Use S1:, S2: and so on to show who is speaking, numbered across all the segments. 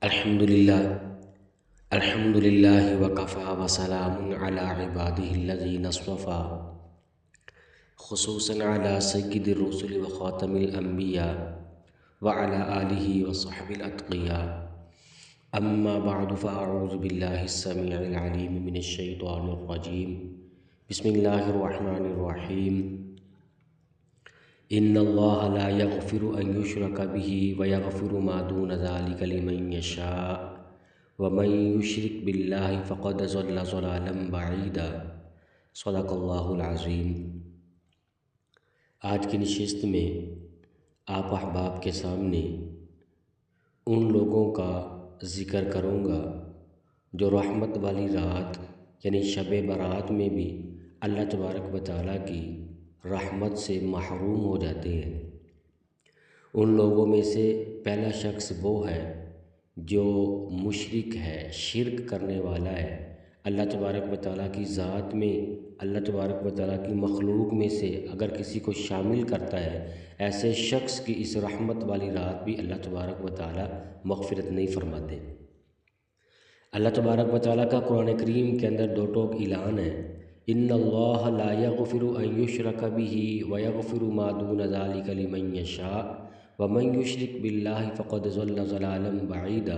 S1: الحمد للہ وکفا وسلام علی عبادہ الذین اصطفیٰ، خصوصاً علی سید الرسل وخاتم الانبیاء وعلی آلہ وصحبہ الاتقیاء، اما بعد فاعوذ باللہ السمیع العلیم من الشیطان الرجیم، بسم اللہ الرحمن الرحیم۔ ان اللہ لا یغفر ان یشرک بہ ویغفر ما دون ذلک لمن یشاء ومن یشرک باللہ فقد ضل ضلالا بعیدا، صدق اللہ العظیم۔ آج کی نشست میں آپ احباب کے سامنے ان لوگوں کا ذکر کروں گا جو رحمت والی رات یعنی شب برات میں بھی اللہ تبارک و تعالیٰ کی رحمت سے محروم ہو جاتے ہیں۔ ان لوگوں میں سے پہلا شخص وہ ہے جو مشرک ہے، شرک کرنے والا ہے۔ اللہ تبارک و تعالیٰ کی ذات میں، اللہ تبارک و تعالیٰ کی مخلوق میں سے اگر کسی کو شامل کرتا ہے، ایسے شخص کی اس رحمت والی رات بھی اللہ تبارک و تعالیٰ مغفرت نہیں فرماتے۔ اللہ تبارک و تعالیٰ کا قرآن کریم کے اندر دو ٹوک اعلان ہے، ان اللہ لا یغفر ان یشرک بہ ویغفر ما دون ذلک لمن یشاء ومن یشرک باللہ فقد ضل ضلالا بعیدا۔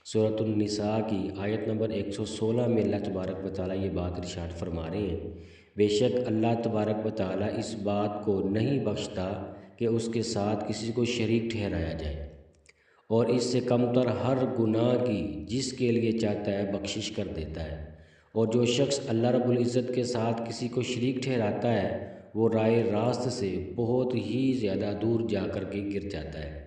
S1: سورۃ النساء کی آیت نمبر 116 میں اللہ تبارک و تعالیٰ یہ بات ارشاد فرما رہے ہیں، بے شک اللہ تبارک و تعالیٰ اس بات کو نہیں بخشتا کہ اس کے ساتھ کسی کو شریک ٹھہرایا جائے، اور اس سے کم تر ہر گناہ کی جس کے لیے چاہتا ہے بخشش کر دیتا ہے، اور جو شخص اللہ رب العزت کے ساتھ کسی کو شریک ٹھہراتا ہے وہ رائے راست سے بہت ہی زیادہ دور جا کر کے گر جاتا ہے۔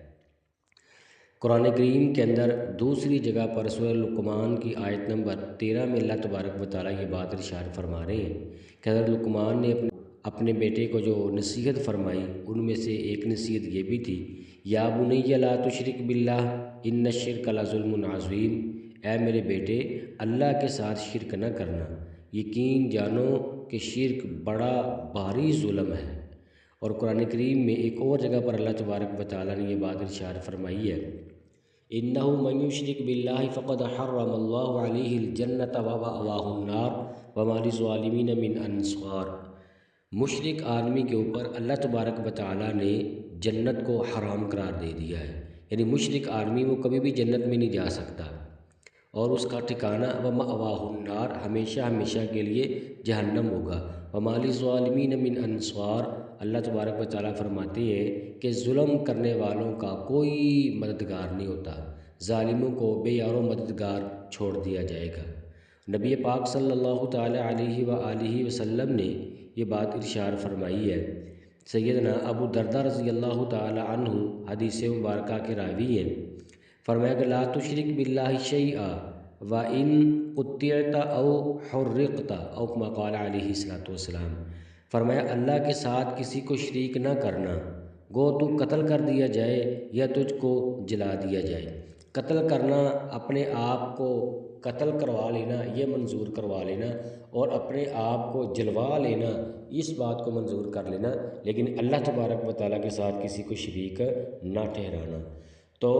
S1: قرآن کریم کے اندر دوسری جگہ پر سورہ لقمان کی آیت نمبر 13 میں اللہ تبارک و تعالیٰ یہ بات ارشاد فرما رہے ہیں کہ حضرت لقمان نے اپنے بیٹے کو جو نصیحت فرمائی ان میں سے ایک نصیحت یہ بھی تھی، یا بنی لا تشرک باللہ ان الشرک لظلم عظیم، اے میرے بیٹے اللہ کے ساتھ شرک نہ کرنا، یقین جانو کہ شرک بڑا بھاری ظلم ہے۔ اور قرآن کریم میں ایک اور جگہ پر اللہ تبارک و تعالیٰ نے یہ بات ارشاد فرمائی ہے، انہ من یشرک باللہ فقد حرم اللہ علیہ الجنۃ ومأواہ النار وما للظالمین من انصار۔ مشرک آدمی کے اوپر اللہ تبارک و تعالیٰ نے جنت کو حرام قرار دے دیا ہے، یعنی مشرک آدمی وہ کبھی بھی جنت میں نہیں جا سکتا، اور اس کا ٹھکانہ ومأواہ النار ہمیشہ ہمیشہ کے لیے جہنم ہوگا، وما للظالمین من انصار۔ اللہ تبارک و تعالیٰ فرماتے ہیں کہ ظلم کرنے والوں کا کوئی مددگار نہیں ہوتا، ظالموں کو بے یار و مددگار چھوڑ دیا جائے گا۔ نبی پاک صلی اللہ تعالیٰ علیہ وآلہ وسلم نے یہ بات ارشاد فرمائی ہے، سیدنا ابو درداء رضی اللہ تعالیٰ عنہ حدیث مبارکہ کے راوی ہیں، فرمایا کہ لا تشرک باللہ شیئا وَإِن قُطِعْتَ أَوْ حُرِّقْتَ أو كما قال علیہ الصلوۃ والسلام، فرمایا اللہ کے ساتھ کسی کو شریک نہ کرنا، گو تو قتل کر دیا جائے یا تجھ کو جلا دیا جائے۔ قتل کرنا، اپنے آپ کو قتل کروا لینا، یہ منظور کروا لینا، اور اپنے آپ کو جلوا لینا، اس بات کو منظور کر لینا، لیکن اللہ تبارک و تعالیٰ کے ساتھ کسی کو شریک نہ ٹھہرانا۔ تو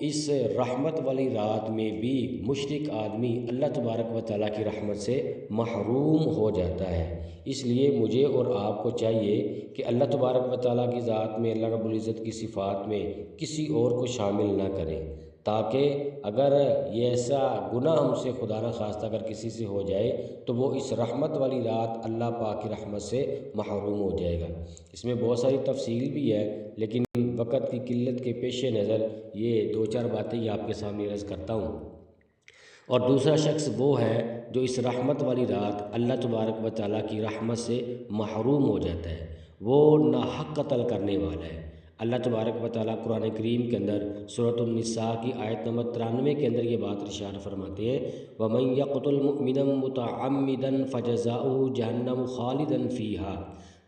S1: اس رحمت والی رات میں بھی مشرک آدمی اللہ تبارک و تعالیٰ کی رحمت سے محروم ہو جاتا ہے۔ اس لیے مجھے اور آپ کو چاہیے کہ اللہ تبارک و تعالیٰ کی ذات میں، اللہ رب العزت کی صفات میں کسی اور کو شامل نہ کریں، تاکہ اگر یہ ایسا گناہ ہم سے خدا نخواستہ اگر کسی سے ہو جائے تو وہ اس رحمت والی رات اللہ پاک کی رحمت سے محروم ہو جائے گا۔ اس میں بہت ساری تفصیل بھی ہے، لیکن وقت کی قلت کے پیش نظر یہ دو چار باتیں یہ آپ کے سامنے عرض کرتا ہوں۔ اور دوسرا شخص وہ ہے جو اس رحمت والی رات اللہ تبارک و تعالیٰ کی رحمت سے محروم ہو جاتا ہے، وہ ناحق قتل کرنے والا ہے۔ اللہ تبارک و تعالیٰ قرآن کریم کے اندر سورۃ النساء کی آیت نمبر 93 کے اندر یہ بات ارشاد فرماتے ہیں، وَمَن يَقْتُلْ مُؤْمِنًا مُتَعَمِّدًا فَجَزَاؤُهُ جَهَنَّمُ خَالِدًا فِيهَا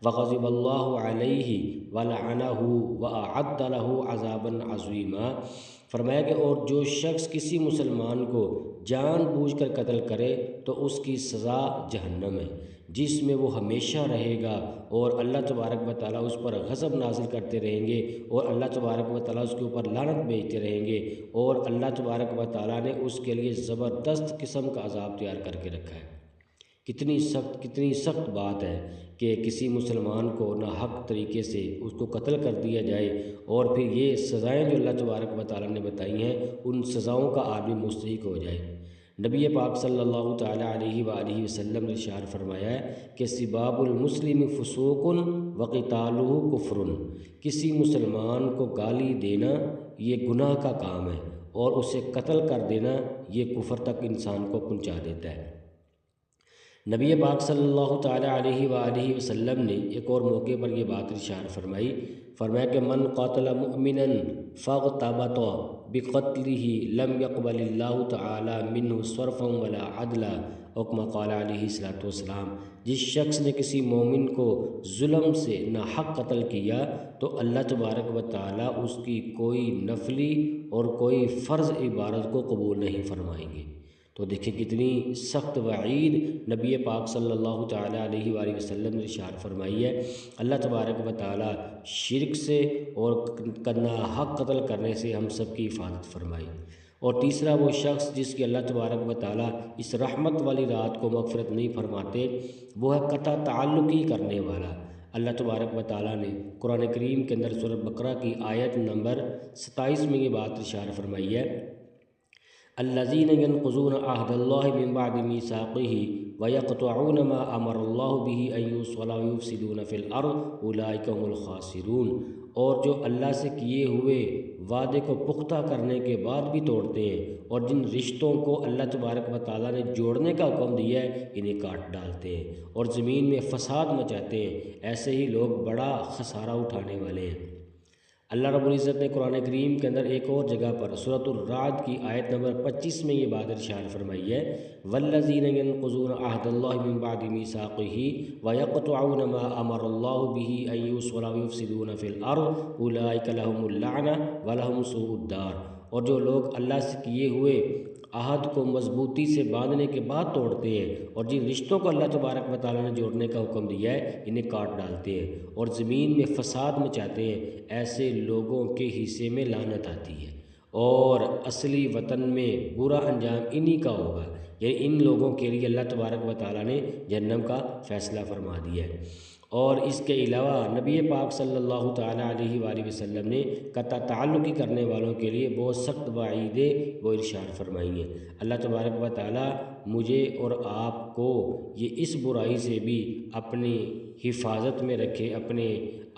S1: وَغَضِبَ اللَّهُ عَلَيْهِ وَلَعَنَهُ وَأَعَدَّ لَهُ عَذَابًا عَظِيمًا۔ فرمایا کہ اور جو شخص کسی مسلمان کو جان بوجھ کر قتل کرے تو اس کی سزا جہنم ہے، جس میں وہ ہمیشہ رہے گا، اور اللہ تبارک و تعالیٰ اس پر غضب نازل کرتے رہیں گے، اور اللہ تبارک و تعالیٰ اس کے اوپر لعنت بھیجتے رہیں گے، اور اللہ تبارک و تعالیٰ نے اس کے لیے زبردست قسم کا عذاب تیار کر کے رکھا ہے۔ کتنی سخت بات ہے کہ کسی مسلمان کو ناحق طریقے سے اس کو قتل کر دیا جائے، اور پھر یہ سزائیں جو اللہ تبارک و تعالیٰ نے بتائی ہیں ان سزاؤں کا آدمی مستحق ہو جائے۔ نبی پاک صلی اللہ تعالیٰ علیہ وآلہ وسلم نے ارشاد فرمایا ہے کہ سباب المسلم فسوق وقتالہ کفر، کسی مسلمان کو گالی دینا یہ گناہ کا کام ہے، اور اسے قتل کر دینا یہ کفر تک انسان کو پہنچا دیتا ہے۔ نبی پاک صلی اللہ تعالیٰ علیہ وآلہ وسلم نے ایک اور موقع پر یہ بات ارشاد فرمایا کہ من قاتل مؤمنا فاغتبط بقتلہ لم يقبل اللہ تعالیٰ منہ صرفا ولا عدلا، او کما قال علیہ الصلوۃ والسلام، جس شخص نے کسی مومن کو ظلم سے ناحق قتل کیا تو اللہ تبارک و تعالیٰ اس کی کوئی نفلی اور کوئی فرض عبادت کو قبول نہیں فرمائیں گے۔ تو دیکھیں کتنی سخت وعید نبی پاک صلی اللہ تعالیٰ علیہ وآلہ وسلم نے ارشاد فرمائی ہے۔ اللہ تبارک و تعالیٰ شرک سے اور ناحق قتل کرنے سے ہم سب کی حفاظت فرمائی۔ اور تیسرا وہ شخص جس کی اللہ تبارک و تعالیٰ اس رحمت والی رات کو مغفرت نہیں فرماتے، وہ ہے قطع تعلقی کرنے والا۔ اللہ تبارک و تعالیٰ نے قرآن کریم کے اندر سورۃ بقرہ کی آیت نمبر 27 میں یہ بات ارشاد فرمائی ہے، الذین ینقضون عہد اللہ من بعد میثاقہ ویقطعون ما امر اللہ بہ ان یوصل ویفسدون فی الارض اولئک هم الخاسرون، اور جو اللہ سے کیے ہوئے وعدے کو پختہ کرنے کے بعد بھی توڑتے ہیں، اور جن رشتوں کو اللہ تبارک و تعالیٰ نے جوڑنے کا حکم دیا ہے انہیں کاٹ ڈالتے ہیں اور زمین میں فساد مچاتے ہیں، ایسے ہی لوگ بڑا خسارہ اٹھانے والے ہیں۔ اللہ رب العزت نے قرآن کریم کے اندر ایک اور جگہ پر سورۃ الرعد کی آیت نمبر 25 میں یہ بات ارشاد فرمائی ہے، والذین ینقضون عہد اللہ من بعد میثاقہ ویقطعون ما امر اللہ بہ ان یوصل ویفسدون فی الارض اولئک لہم اللعنہ ولہم سوء الدار، اور جو لوگ اللہ سے کیے ہوئے عہد کو مضبوطی سے باندھنے کے بعد توڑتے ہیں اور جن رشتوں کو اللہ تبارک و تعالیٰ نے جوڑنے کا حکم دیا ہے انہیں کاٹ ڈالتے ہیں اور زمین میں فساد مچاتے ہیں، ایسے لوگوں کے حصے میں لعنت آتی ہے اور اصلی وطن میں برا انجام انہی کا ہوگا، یعنی ان لوگوں کے لیے اللہ تبارک و تعالیٰ نے جہنم کا فیصلہ فرما دیا ہے۔ اور اس کے علاوہ نبی پاک صلی اللہ تعالیٰ علیہ وآلہ وسلم نے قطع تعلقی کرنے والوں کے لیے بہت سخت وعیدیں وہ ارشاد فرمائی ہیں۔ اللہ تبارک و تعالیٰ مجھے اور آپ کو یہ اس برائی سے بھی اپنی حفاظت میں رکھے، اپنے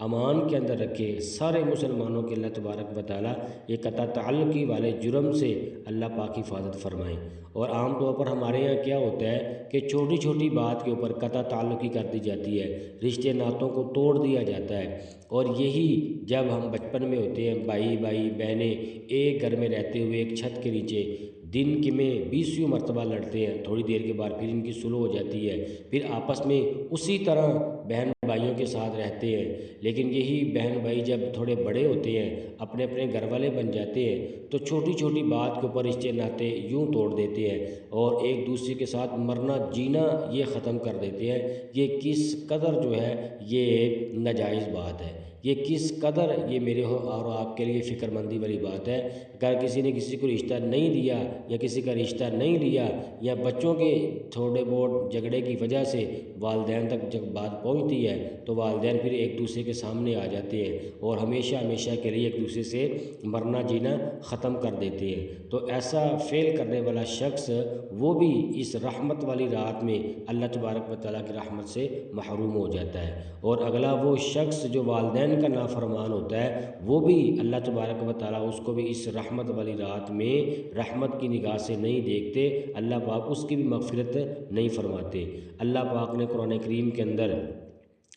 S1: امان کے اندر رکھے، سارے مسلمانوں کے اللہ تبارک و تعالیٰ یہ قطع تعلقی والے جرم سے اللہ پاک حفاظت فرمائیں۔ اور عام طور پر ہمارے یہاں کیا ہوتا ہے کہ چھوٹی چھوٹی بات کے اوپر قطع تعلقی کر دی جاتی ہے، رشتے ناتوں کو توڑ دیا جاتا ہے، اور یہی جب ہم بچپن میں ہوتے ہیں، بھائی بہنیں ایک گھر میں رہتے ہوئے ایک چھت کے نیچے دن کے میں 20 مرتبہ لڑتے ہیں، تھوڑی دیر کے بعد پھر ان کی صلح ہو جاتی ہے، پھر آپس میں اسی طرح بہن بھائیوں کے ساتھ رہتے ہیں، لیکن یہی بہن بھائی جب تھوڑے بڑے ہوتے ہیں، اپنے اپنے گھر والے بن جاتے ہیں، تو چھوٹی چھوٹی بات کے اوپر رشتے ناتے یوں توڑ دیتے ہیں اور ایک دوسرے کے ساتھ مرنا جینا یہ ختم کر دیتے ہیں۔ یہ کس قدر جو ہے یہ ناجائز بات ہے، یہ کس قدر یہ میرے اور آپ کے لیے فکر مندی والی بات ہے۔ اگر کسی نے کسی کو رشتہ نہیں دیا یا کسی کا رشتہ نہیں لیا یا بچوں کے تھوڑے بہت جھگڑے کی وجہ سے والدین تک جب بات پہنچتی ہے تو والدین پھر ایک دوسرے کے سامنے آ جاتے ہیں اور ہمیشہ کے لیے ایک دوسرے سے مرنا جینا ختم کر دیتے ہیں۔ تو ایسا فعل کرنے والا شخص وہ بھی اس رحمت والی رات میں اللہ تبارک و تعالیٰ کی رحمت سے محروم ہو جاتا ہے، اور اگلا وہ شخص جو والدین کا نافرمان ہوتا ہے وہ بھی اللہ تبارک و تعالیٰ اس کو بھی اس رحمت والی رات میں رحمت کی نگاہ سے نہیں دیکھتے، اللہ پاک اس کی بھی مغفرت نہیں فرماتے۔ اللہ پاک نے قرآن کریم کے اندر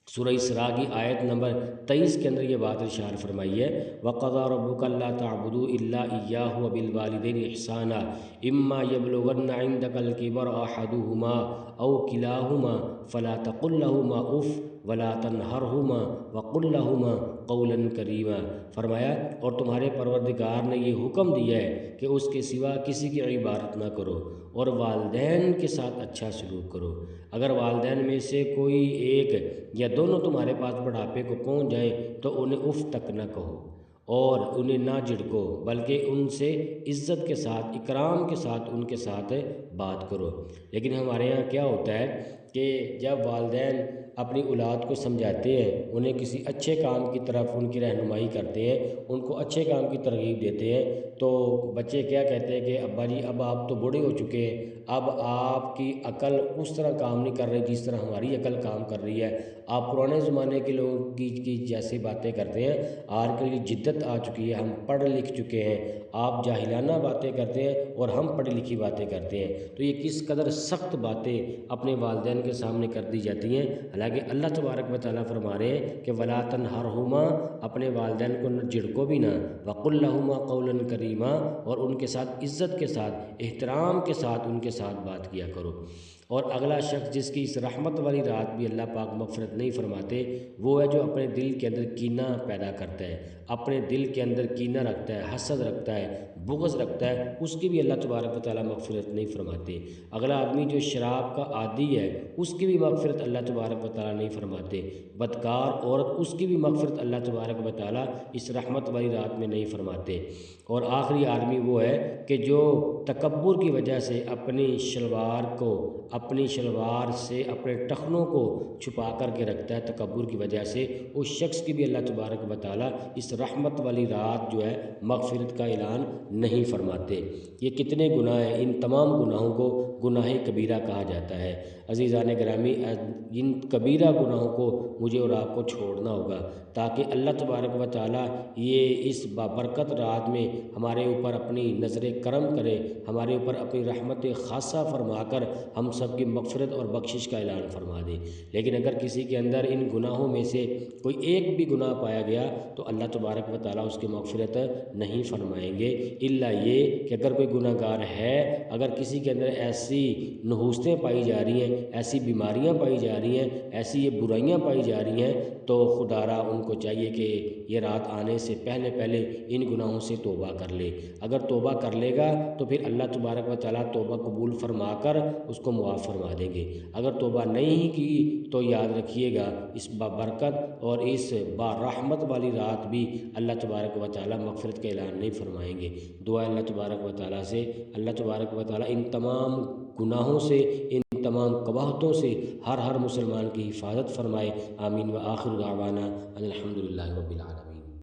S1: سورہ اسراء کی آیت نمبر 23 کے اندر یہ بات ارشاد فرمائی ہے، وَقَضَىٰ رَبُّكَ أَلَّا تَعْبُدُوا إِلَّا إِيَّاهُ وَبِالْوَالِدَيْنِ إِحْسَانًا إِمَّا يَبْلُغَنَّ عِندَكَ الْكِبَرَ أَحَدُهُمَا أَوْ كِلَاهُمَا فَلَا تَقُل لَّهُمَا أُفٍّ وَلَا تَنْهَرْهُمَا وَقُل لَّهُمَا قولا کریما، فرمایا اور تمہارے پروردگار نے یہ حکم دیا ہے کہ اس کے سوا کسی کی عبادت نہ کرو اور والدین کے ساتھ اچھا سلوک کرو۔ اگر والدین میں سے کوئی ایک یا دونوں تمہارے پاس بڑھاپے کو پہنچ جائیں تو انہیں اف تک نہ کہو اور انہیں نہ جھڑکو، بلکہ ان سے عزت کے ساتھ، اکرام کے ساتھ ان کے ساتھ بات کرو۔ لیکن ہمارے یہاں کیا ہوتا ہے کہ جب والدین اپنی اولاد کو سمجھاتے ہیں، انہیں کسی اچھے کام کی طرف ان کی رہنمائی کرتے ہیں، ان کو اچھے کام کی ترغیب دیتے ہیں، تو بچے کیا کہتے ہیں کہ ابا جی اب آپ تو بوڑھے ہو چکے ہیں، اب آپ کی عقل اس طرح کام نہیں کر رہی جس طرح ہماری عقل کام کر رہی ہے، آپ پرانے زمانے کے لوگوں کی جیسی باتیں کرتے ہیں، آج کل کی جدت آ چکی ہے، ہم پڑھ لکھ چکے ہیں، آپ جاہلانہ باتیں کرتے ہیں اور ہم پڑھی لکھی باتیں کرتے ہیں۔ تو یہ کس قدر سخت باتیں اپنے والدین کے سامنے کر دی جاتی ہیں، حالانکہ اللہ تبارک و تعالیٰ فرما رہے ہیں کہ وَلَا تَنْهَرْهُمَا، اپنے والدین کو جھڑکو بھی نہ، وَقُلْ لَهُمَا قَوْلًا كَرِيمًا، اور ان کے ساتھ عزت کے ساتھ، احترام کے ساتھ ان کے ساتھ بات کیا کرو۔ اور اگلا شخص جس کی اس رحمت والی رات بھی اللہ پاک مغفرت نہیں فرماتے، وہ ہے جو اپنے دل کے اندر کینہ پیدا کرتا ہے، اپنے دل کے اندر کینہ رکھتا ہے، حسد رکھتا ہے، بغض رکھتا ہے، اس کی بھی اللہ تبارک و تعالیٰ مغفرت نہیں فرماتے۔ اگلا آدمی جو شراب کا عادی ہے، اس کی بھی مغفرت اللہ تبارک و تعالیٰ نہیں فرماتے۔ بدکار عورت، اس کی بھی مغفرت اللہ تبارک و تعالیٰ اس رحمت والی رات میں نہیں فرماتے۔ اور آخری آدمی وہ ہے کہ جو تکبر کی وجہ سے اپنی شلوار سے اپنے ٹخنوں کو چھپا کر کے رکھتا ہے، تکبر کی وجہ سے، اس شخص کی بھی اللہ تبارک و تعالیٰ اس رحمت والی رات جو ہے مغفرت کا اعلان نہیں فرماتے۔ یہ کتنے گناہ ہیں، ان تمام گناہوں کو گناہ کبیرہ کہا جاتا ہے۔ عزیزان گرامی، ان کبیرہ گناہوں کو مجھے اور آپ کو چھوڑنا ہوگا تاکہ اللہ تبارک و تعالیٰ یہ اس بابرکت رات میں ہمارے اوپر اپنی نظر کرم کرے، ہمارے اوپر اپنی رحمت خاصہ فرما کر ہم سب کی مغفرت اور بخشش کا اعلان فرما دے۔ لیکن اگر کسی کے اندر ان گناہوں میں سے کوئی ایک بھی گناہ پایا گیا تو اللہ تبارک و تعالیٰ اس کی مغفرت نہیں فرمائیں گے، الا یہ کہ اگر کوئی گناہ گار ہے، اگر کسی کے اندر ایسی نحوستیں پائی جا رہی ہیں، ایسی بیماریاں پائی جا رہی ہیں، ایسی یہ برائیاں پائی جا رہی ہیں، تو خدا را ان کو چاہیے کہ یہ رات آنے سے پہلے ان گناہوں سے توبہ کر لے۔ اگر توبہ کر لے گا تو پھر اللہ تبارک و تعالیٰ توبہ قبول فرما کر اس کو معاف فرما دیں گے۔ اگر توبہ نہیں کی تو یاد رکھیے گا اس بابرکت اور اس بارحمت والی رات بھی اللہ تبارک و تعالیٰ مغفرت کا اعلان نہیں فرمائیں گے۔ دعا اللہ تبارک و تعالیٰ سے، اللہ تبارک و تعالیٰ ان تمام گناہوں سے، ان تمام قباحتوں سے ہر مسلمان کی حفاظت فرمائے۔ آمین۔ و آخر دعوانا ان الحمدللہ رب العالمین۔